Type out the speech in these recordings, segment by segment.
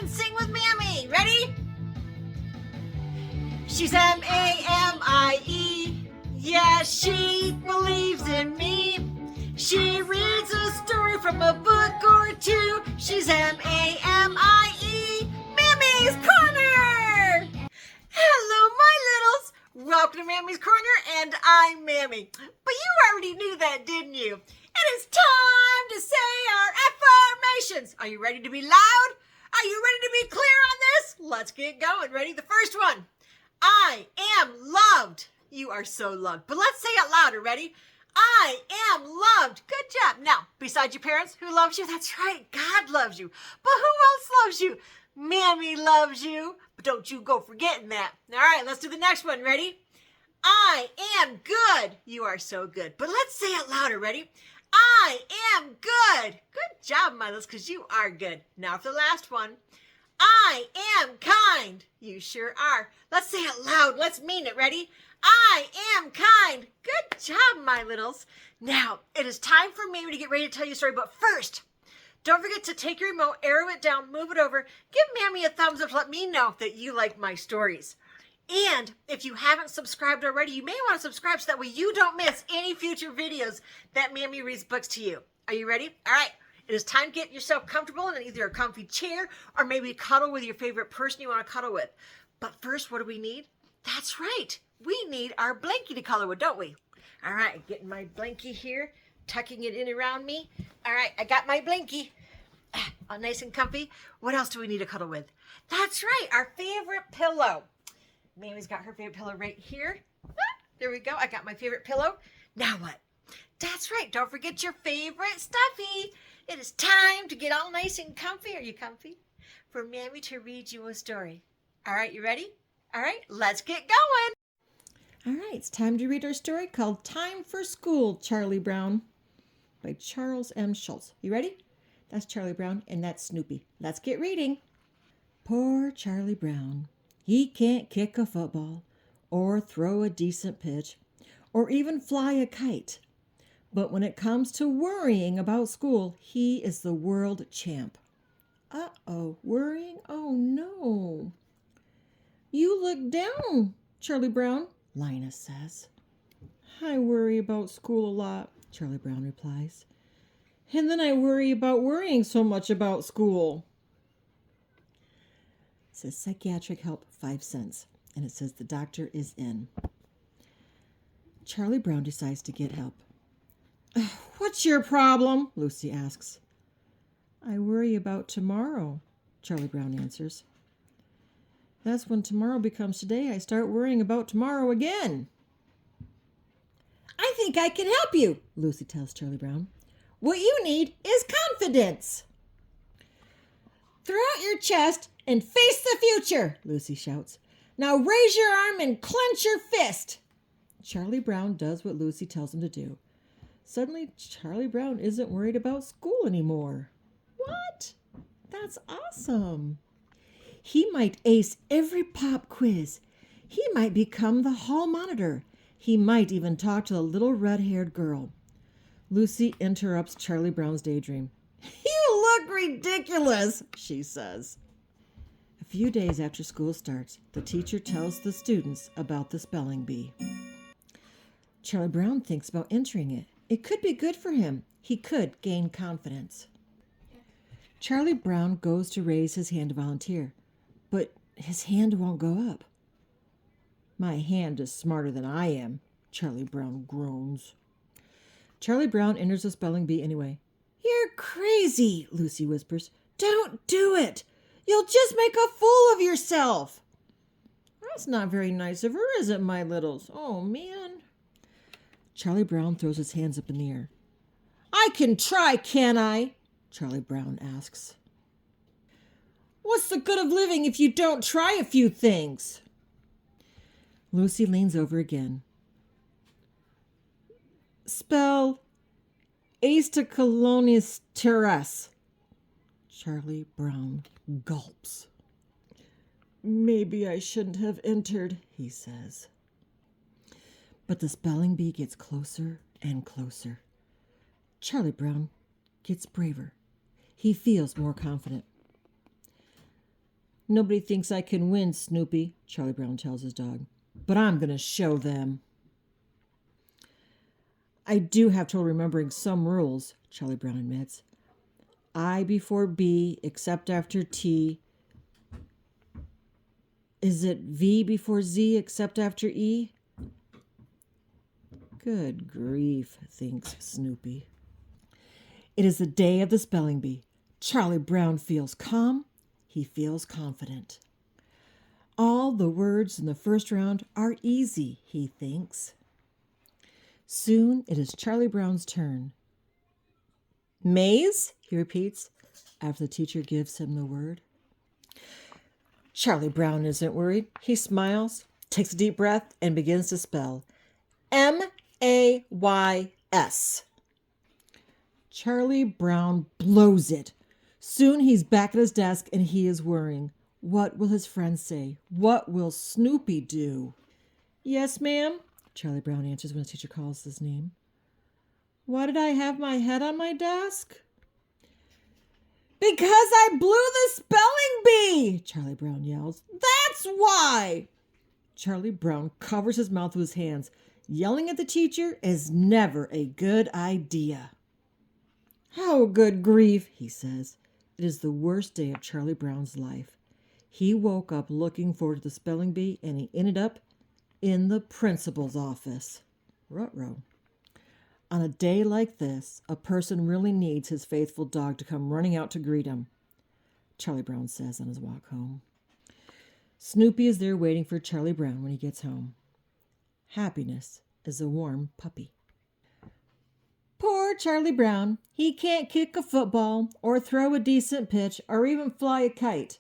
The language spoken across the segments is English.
and sing with Mammy. Ready? She's M-A-M-I-E. Yeah, she believes in me. She reads a story from a book or two. She's M-A-M-I-E. Mammy's Corner! Hello, my littles. Welcome to Mammy's Corner, and I'm Mammy. But you already knew that, didn't you? It is time to say our affirmations. Are you ready to be loud? Are you ready to be clear on this? Let's get going. Ready? The first one. I am loved. You are so loved. But let's say it louder. Ready? I am loved. Good job. Now, besides your parents, who loves you? That's right. God loves you. But who else loves you? Mammy loves you. But don't you go forgetting that. All right, let's do the next one. Ready? I am good. You are so good. But let's say it louder. Ready? I am good. Good job, my littles, because you are good. Now for the last one. I am kind. You sure are. Let's say it loud. Let's mean it. Ready? I am kind. Good job, my littles. Now, it is time for Mammy to get ready to tell you a story. But first, don't forget to take your remote, arrow it down, move it over. Give Mammy a thumbs up to let me know that you like my stories. And if you haven't subscribed already, you may want to subscribe so that way you don't miss any future videos that Mammy reads books to you. Are you ready? All right. It is time to get yourself comfortable in either a comfy chair or maybe cuddle with your favorite person you want to cuddle with. But first, what do we need? That's right. We need our blankie to cuddle with, don't we? All right, getting my blankie here, tucking it in around me. All right, I got my blankie. All nice and comfy. What else do we need to cuddle with? That's right, our favorite pillow. Mammy's got her favorite pillow right here. There we go. I got my favorite pillow. Now what? That's right. Don't forget your favorite stuffy. It is time to get all nice and comfy. Are you comfy? For Mammy to read you a story. All right, you ready? All right, let's get going. All right, it's time to read our story called Time for School, Charlie Brown by Charles M. Schulze. You ready? That's Charlie Brown and that's Snoopy. Let's get reading. Poor Charlie Brown. He can't kick a football or throw a decent pitch or even fly a kite. But when it comes to worrying about school, he is the world champ. Uh-oh, worrying? Oh, no. You look down, Charlie Brown, Linus says. I worry about school a lot, Charlie Brown replies. And then I worry about worrying so much about school. It says psychiatric help, 5 cents. And it says the doctor is in. Charlie Brown decides to get help. What's your problem? Lucy asks. I worry about tomorrow, Charlie Brown answers. That's when tomorrow becomes today. I start worrying about tomorrow again. I think I can help you, Lucy tells Charlie Brown. What you need is confidence. Throw out your chest and face the future, Lucy shouts. Now raise your arm and clench your fist. Charlie Brown does what Lucy tells him to do. Suddenly, Charlie Brown isn't worried about school anymore. What? That's awesome. He might ace every pop quiz. He might become the hall monitor. He might even talk to the little red-haired girl. Lucy interrupts Charlie Brown's daydream. You look ridiculous, she says. A few days after school starts, the teacher tells the students about the spelling bee. Charlie Brown thinks about entering it. It could be good for him. He could gain confidence. Charlie Brown goes to raise his hand to volunteer, but his hand won't go up. My hand is smarter than I am, Charlie Brown groans. Charlie Brown enters the spelling bee anyway. You're crazy, Lucy whispers. Don't do it. You'll just make a fool of yourself. That's not very nice of her, is it, my littles? Oh, man. Charlie Brown throws his hands up in the air. I can try, can I? Charlie Brown asks. What's the good of living if you don't try a few things? Lucy leans over again. Spell Aestacolonis terras. Charlie Brown gulps. Maybe I shouldn't have entered, he says. But the spelling bee gets closer and closer. Charlie Brown gets braver. He feels more confident. Nobody thinks I can win, Snoopy, Charlie Brown tells his dog. But I'm going to show them. I do have trouble remembering some rules, Charlie Brown admits. I before B, except after T. Is it V before Z, except after E? Good grief, thinks Snoopy. It is the day of the spelling bee. Charlie Brown feels calm. He feels confident. All the words in the first round are easy, he thinks. Soon it is Charlie Brown's turn. Maze, he repeats, after the teacher gives him the word. Charlie Brown isn't worried. He smiles, takes a deep breath, and begins to spell M-A-Y-S. Charlie Brown blows it. Soon he's back at his desk and he is worrying. What will his friends say? What will Snoopy do? Yes, ma'am, Charlie Brown answers when his teacher calls his name. Why did I have my head on my desk? Because I blew the spelling bee, Charlie Brown yells. That's why. Charlie Brown covers his mouth with his hands. Yelling at the teacher is never a good idea. Oh, good grief, he says. It is the worst day of Charlie Brown's life. He woke up looking forward to the spelling bee, and he ended up in the principal's office. Ruh-roh. On a day like this, a person really needs his faithful dog to come running out to greet him, Charlie Brown says on his walk home. Snoopy is there waiting for Charlie Brown when he gets home. Happiness is a warm puppy. Poor Charlie Brown. He can't kick a football or throw a decent pitch or even fly a kite.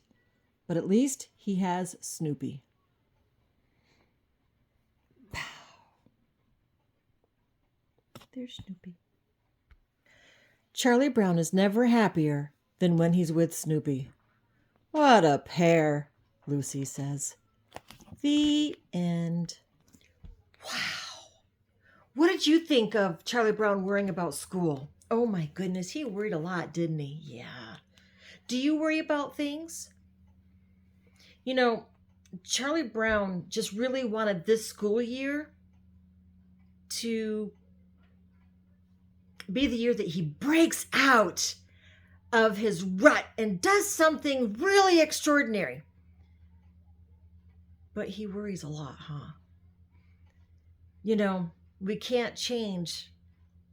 But at least he has Snoopy. Pow. There's Snoopy. Charlie Brown is never happier than when he's with Snoopy. What a pair, Lucy says. The end. Wow. What did you think of Charlie Brown worrying about school? Oh my goodness, he worried a lot, didn't he? Yeah. Do you worry about things? You know, Charlie Brown just really wanted this school year to be the year that he breaks out of his rut and does something really extraordinary. But he worries a lot, huh? You know, we can't change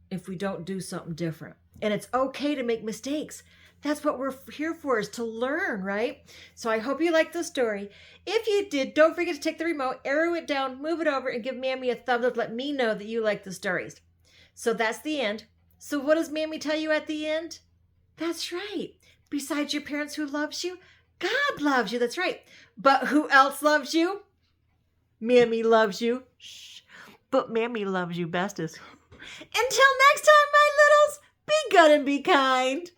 if we don't do something different. And it's okay to make mistakes. That's what we're here for, is to learn, right? So I hope you liked the story. If you did, don't forget to take the remote, arrow it down, move it over, and give Mammy a thumbs up. Let me know that you like the stories. So that's the end. So what does Mammy tell you at the end? That's right. Besides your parents who loves you, God loves you. That's right. But who else loves you? Mammy loves you. Shh. But Mammy loves you bestest. Until next time, my littles, be good and be kind.